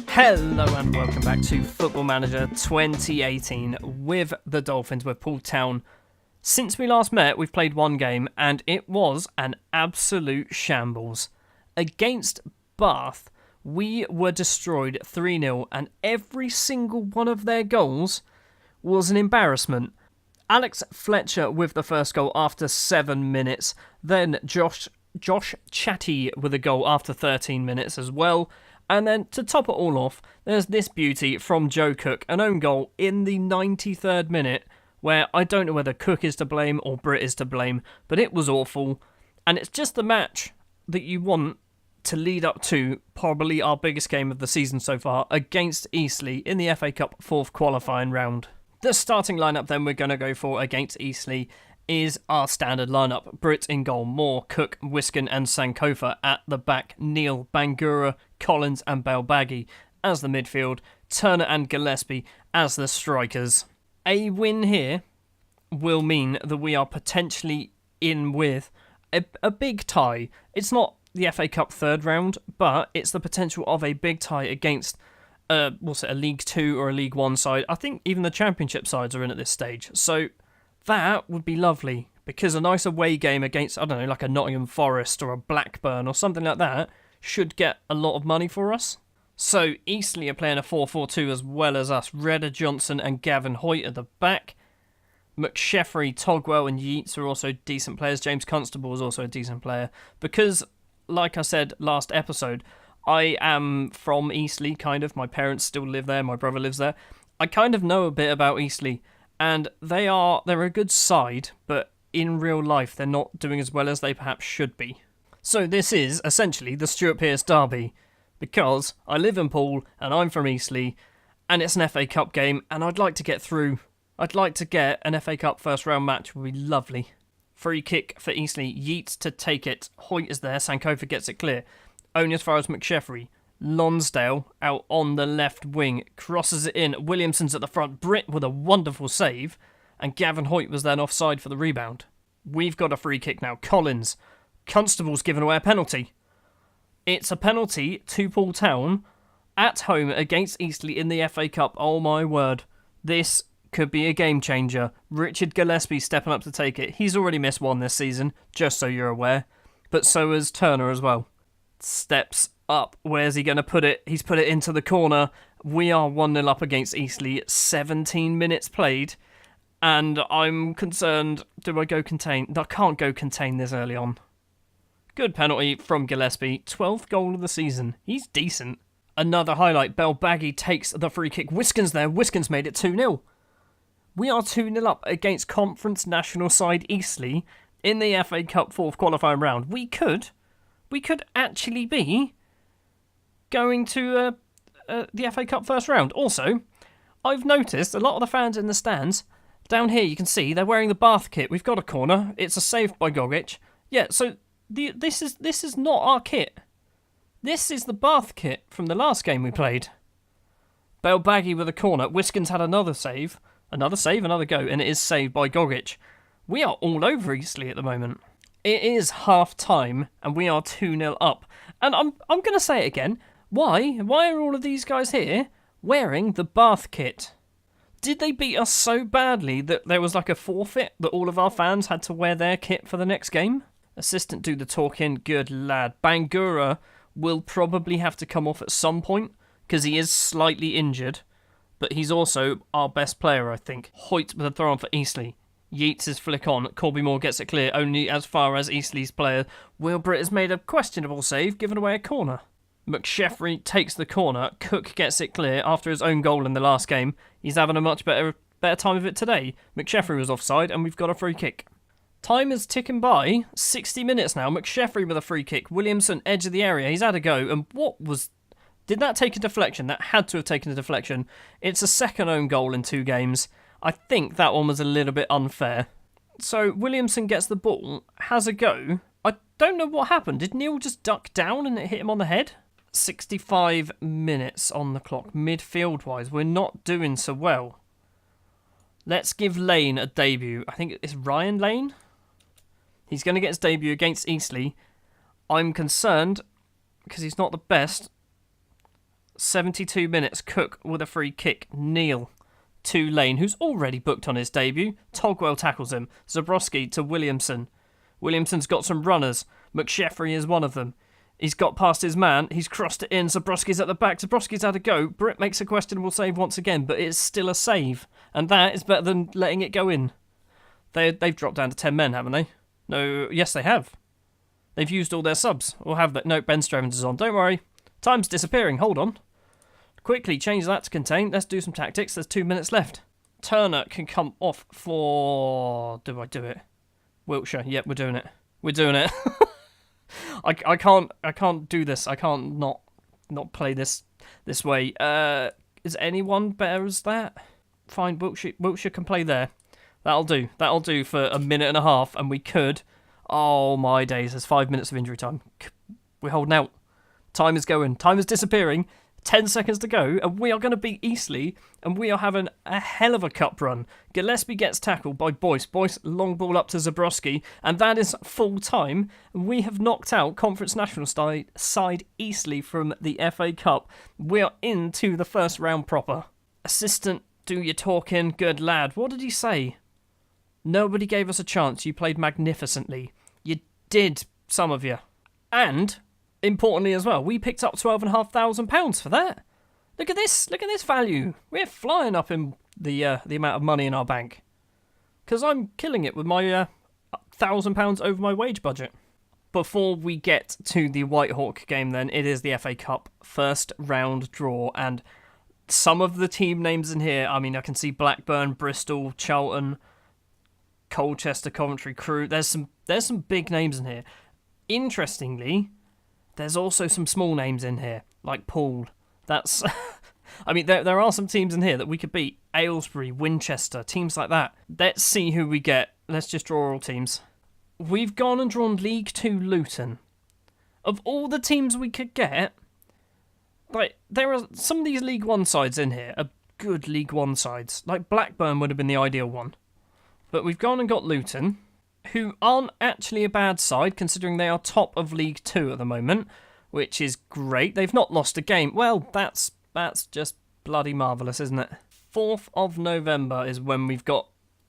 Hello and welcome back to Football Manager 2018 with the Dolphins, with Poole Town. Since we last met, we've played one game and it was an absolute shambles. Against Bath, we were destroyed 3-0 and every single one of their goals was an embarrassment. Alex Fletcher with the first goal after 7 minutes, then Josh Chatty with a goal after 13 minutes as well. And then to top it all off, there's this beauty from Joe Cook, an own goal in the 93rd minute, where I don't know whether Cook is to blame or Britt is to blame, but it was awful. And it's just the match that you want to lead up to probably our biggest game of the season so far against Eastleigh in the FA Cup 4th qualifying round. The starting lineup then we're going to go for against Eastleigh is our standard lineup. Britt in goal, Moore, Cook, Wiskin and Sankofa at the back, Neil, Bangura, Collins and Belbaghi as the midfield, Turner and Gillespie as the strikers. A win here will mean that we are potentially in with a big tie. It's not the FA Cup 3rd round, but it's the potential of a big tie against a League 2 or a League 1 side. I think even the Championship sides are in at this stage. So that would be lovely, because a nice away game against, I don't know, like a Nottingham Forest or a Blackburn or something like that should get a lot of money for us. So Eastleigh are playing a 4-4-2 as well as us. Redder Johnson and Gavin Hoyt at the back. McSheffrey, Togwell and Yeats are also decent players. James Constable is also a decent player. Because, like I said last episode, I am from Eastleigh, kind of. My parents still live there. My brother lives there. I kind of know a bit about Eastleigh. And they're a good side, but in real life they're not doing as well as they perhaps should be. So this is essentially the Stuart Pearce derby, because I live in Poole and I'm from Eastleigh, and it's an FA Cup game, and I'd like to get through. I'd like to get an FA Cup first round match, would be lovely. Free kick for Eastleigh, Yeats to take it, Hoyt is there, Sankofa gets it clear. Only as far as McSheffrey. Lonsdale out on the left wing, crosses it in, Williamson's at the front, Britt with a wonderful save, and Gavin Hoyt was then offside for the rebound. We've got a free kick now, Collins. Constable's given away a penalty. It's a penalty to Poole Town at home against Eastleigh in the FA Cup. Oh my word, this could be a game changer. Richard Gillespie stepping up to take it. He's already missed one this season, just so you're aware, but so has Turner as well. Steps up. Where's he going to put it? He's put it into the corner. We are 1-0 up against Eastleigh. 17 minutes played. And I'm concerned, do I go contain? I can't go contain this early on. Good penalty from Gillespie. 12th goal of the season. He's decent. Another highlight. Belbaghi takes the free kick. Wiskin's there. Wiskin's made it 2-0. We are 2-0 up against Conference National side Eastleigh in the FA Cup 4th qualifying round. We could actually be going to the FA Cup first round. Also, I've noticed a lot of the fans in the stands down here, you can see they're wearing the Bath kit. We've got a corner. It's a save by Gogic. Yeah, so this is not our kit. This is the Bath kit from the last game we played. Belbaghi with a corner. Wiskin's had another save, another go, and it is saved by Gogic. We are all over Eastleigh at the moment. It is half time, and we are 2-0 up. And I'm going to say it again. Why are all of these guys here wearing the Bath kit? Did they beat us so badly that there was like a forfeit that all of our fans had to wear their kit for the next game? Assistant do the talking, good lad. Bangura will probably have to come off at some point because he is slightly injured, but he's also our best player, I think. Hoyt with a throw on for Eastleigh. Yeats is flick on. Corby Moore gets it clear, only as far as Eastleigh's player. Will Britt has made a questionable save, giving away a corner. McSheffrey takes the corner. Cook gets it clear after his own goal in the last game. He's having a much better time of it today. McSheffrey was offside, and we've got a free kick. Time is ticking by. 60 minutes now. McSheffrey with a free kick. Williamson, edge of the area. He's had a go. And did that take a deflection? That had to have taken a deflection. It's a second own goal in 2 games. I think that one was a little bit unfair. So Williamson gets the ball, has a go. I don't know what happened. Did Neil just duck down and it hit him on the head? 65 minutes on the clock. Midfield-wise, we're not doing so well. Let's give Lane a debut. I think it's Ryan Lane. He's going to get his debut against Eastleigh. I'm concerned because he's not the best. 72 minutes, Cook with a free kick. Neil to Lane, who's already booked on his debut. Togwell tackles him. Zabrowski to Williamson. Williamson's got some runners. McSheffrey is one of them. He's got past his man. He's crossed it in. Zabrowski's at the back. Zabrowski's had a go. Britt makes a questionable save once again, but it's still a save. And that is better than letting it go in. They've dropped down to 10 men, haven't they? No, yes, they have. They've used all their subs. Or have they? No, Ben Strevens is on. Don't worry. Time's disappearing. Hold on. Quickly change that to contain. Let's do some tactics. There's 2 minutes left. Turner can come off for... Do I do it? Wiltshire. Yep, we're doing it. We're doing it. I can't do this. I can't not play this way. Is anyone better as that? Fine, Wiltshire can play there. That'll do. That'll do for a minute and a half, and we could... Oh, my days. There's 5 minutes of injury time. We're holding out. Time is going. Time is disappearing. 10 seconds to go, and we are going to beat Eastleigh, and we are having a hell of a cup run. Gillespie gets tackled by Boyce. Boyce, long ball up to Zabrowski, and that is full time. We have knocked out Conference National side Eastleigh from the FA Cup. We are into the first round proper. Assistant, do your talking, good lad. What did he say? Nobody gave us a chance. You played magnificently. You did, some of you. And... importantly as well, we picked up £12,500 for that. Look at this value. We're flying up in the amount of money in our bank. Because I'm killing it with my £1,000 over my wage budget. Before we get to the Whitehawk game then, it is the FA Cup first round draw. And some of the team names in here, I mean, I can see Blackburn, Bristol, Charlton, Colchester, Coventry, Crewe. There's some big names in here. Interestingly... there's also some small names in here, like Poole. That's... I mean, there are some teams in here that we could beat. Aylesbury, Winchester, teams like that. Let's see who we get. Let's just draw all teams. We've gone and drawn League 2 Luton. Of all the teams we could get, like, there are some of these League 1 sides in here are good League 1 sides. Like, Blackburn would have been the ideal one. But we've gone and got Luton, who aren't actually a bad side, considering they are top of League 2 at the moment, which is great. They've not lost a game. Well, that's just bloody marvellous, isn't it? 4th of November is when we've got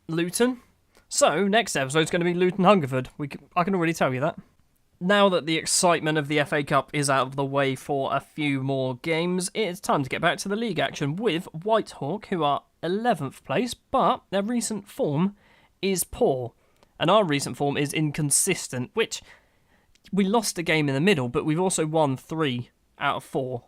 Luton. So, next episode's going to be Luton Hungerford. I can already tell you that. Now that the excitement of the FA Cup is out of the way for a few more games, it's time to get back to the league action with Whitehawk, who are 11th place, but their recent form is poor. And our recent form is inconsistent, which we lost a game in the middle, but we've also won 3 out of 4.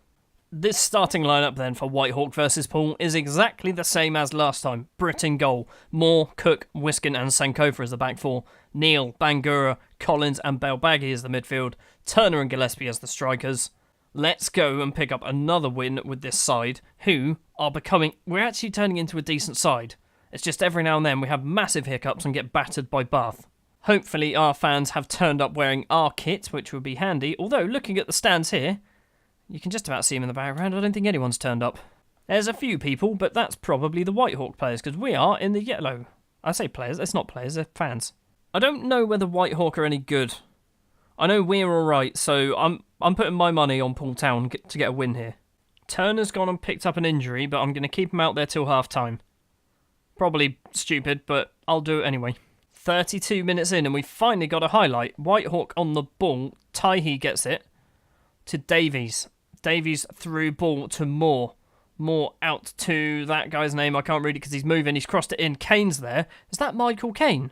This starting lineup then for Whitehawk versus Poole is exactly the same as last time. Britt in goal, Moore, Cook, Wiskin and Sankofa as the back four, Neil, Bangura, Collins and Belbaghi as the midfield, Turner and Gillespie as the strikers. Let's go and pick up another win with this side, who are becoming... we're actually turning into a decent side. It's just every now and then we have massive hiccups and get battered by Bath. Hopefully our fans have turned up wearing our kit, which would be handy. Although, looking at the stands here, you can just about see them in the background. I don't think anyone's turned up. There's a few people, but that's probably the Whitehawk players, because we are in the yellow. I say players, it's not players, they're fans. I don't know whether Whitehawk are any good. I know we're alright, so I'm putting my money on Poole Town to get a win here. Turner's gone and picked up an injury, but I'm going to keep him out there till half-time. Probably stupid, but I'll do it anyway. 32 minutes in and we finally got a highlight. Whitehawk on the ball. Taihi gets it to Davies. Davies through ball to Moore. Moore out to that guy's name. I can't read it because he's moving. He's crossed it in. Kane's there. Is that Michael Kane?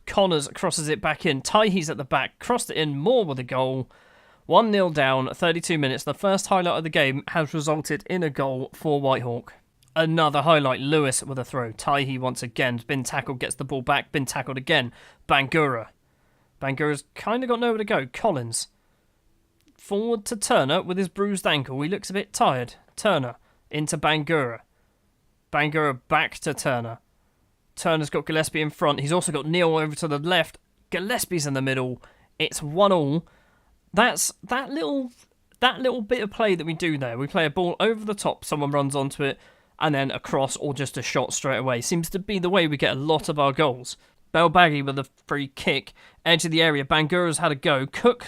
Connors crosses it back in. Taihi's at the back. Crossed it in. Moore with a goal. 1-0 down. 32 minutes. The first highlight of the game has resulted in a goal for Whitehawk. Another highlight, Lewis with a throw. Taihi once again. Been tackled, gets the ball back. Been tackled again. Bangura. Bangura's kind of got nowhere to go. Collins. Forward to Turner with his bruised ankle. He looks a bit tired. Turner into Bangura. Bangura back to Turner. Turner's got Gillespie in front. He's also got Neil over to the left. Gillespie's in the middle. It's 1-1. That's that little bit of play that we do there. We play a ball over the top. Someone runs onto it. and then a cross or just a shot straight away. Seems to be the way we get a lot of our goals. Belbaghi with a free kick, edge of the area. Bangura's had a go. Cook,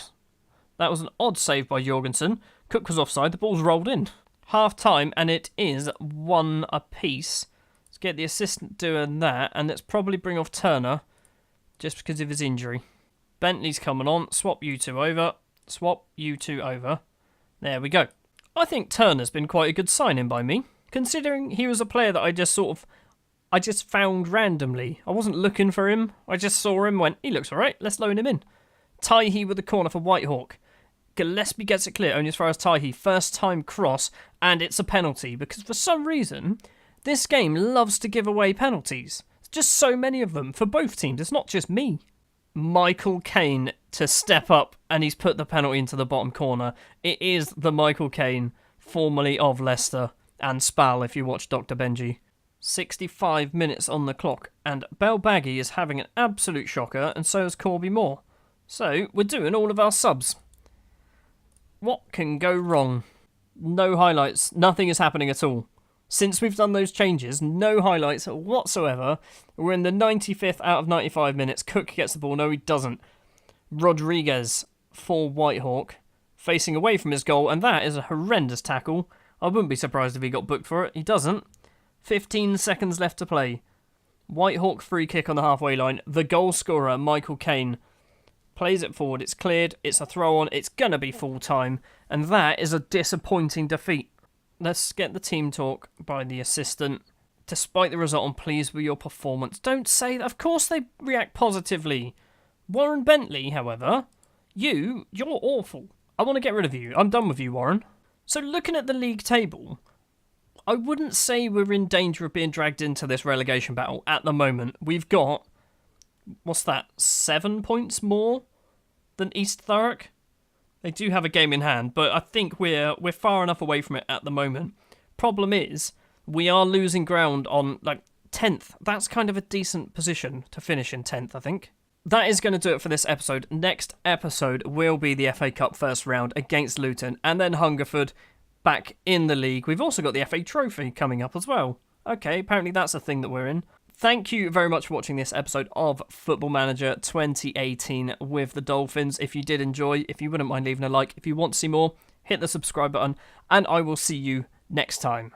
that was an odd save by Jorgensen. Cook was offside, the ball's rolled in. Half time, and it is 1 apiece. Let's get the assistant doing that, and let's probably bring off Turner, just because of his injury. Bentley's coming on. Swap you two over. Swap you two over. There we go. I think Turner's been quite a good signing by me, considering he was a player that I just found randomly. I wasn't looking for him. I just saw him, went, he looks alright, let's loan him in. Taihi with the corner for Whitehawk. Gillespie gets it clear, only as far as Taihi. First time cross, and it's a penalty, because for some reason, this game loves to give away penalties. Just so many of them for both teams. It's not just me. Michael Caine to step up, and he's put the penalty into the bottom corner. It is the Michael Caine, formerly of Leicester, and Spal if you watch Dr. Benji. 65 minutes on the clock, and Belbaghi is having an absolute shocker, and so is Corby Moore. So, we're doing all of our subs. What can go wrong? No highlights. Nothing is happening at all. Since we've done those changes, no highlights whatsoever. We're in the 95th out of 95 minutes. Cook gets the ball. No, he doesn't. Rodriguez for Whitehawk, facing away from his goal, and that is a horrendous tackle. I wouldn't be surprised if he got booked for it. He doesn't. 15 seconds left to play. Whitehawk free kick on the halfway line. The goal scorer, Michael Caine, plays it forward. It's cleared. It's a throw on. It's going to be full time. And that is a disappointing defeat. Let's get the team talk by the assistant. Despite the result, I'm pleased with your performance. Don't say that. Of course they react positively. Warren Bentley, however, you're awful. I want to get rid of you. I'm done with you, Warren. So looking at the league table, I wouldn't say we're in danger of being dragged into this relegation battle at the moment. We've got, 7 points more than East Thurrock? They do have a game in hand, but I think we're far enough away from it at the moment. Problem is, we are losing ground on 10th. That's kind of a decent position to finish in 10th, I think. That is going to do it for this episode. Next episode will be the FA Cup first round against Luton, and then Hungerford back in the league. We've also got the FA Trophy coming up as well. Okay, apparently that's a thing that we're in. Thank you very much for watching this episode of Football Manager 2018 with the Dolphins. If you did enjoy, if you wouldn't mind leaving a like, if you want to see more, hit the subscribe button, and I will see you next time.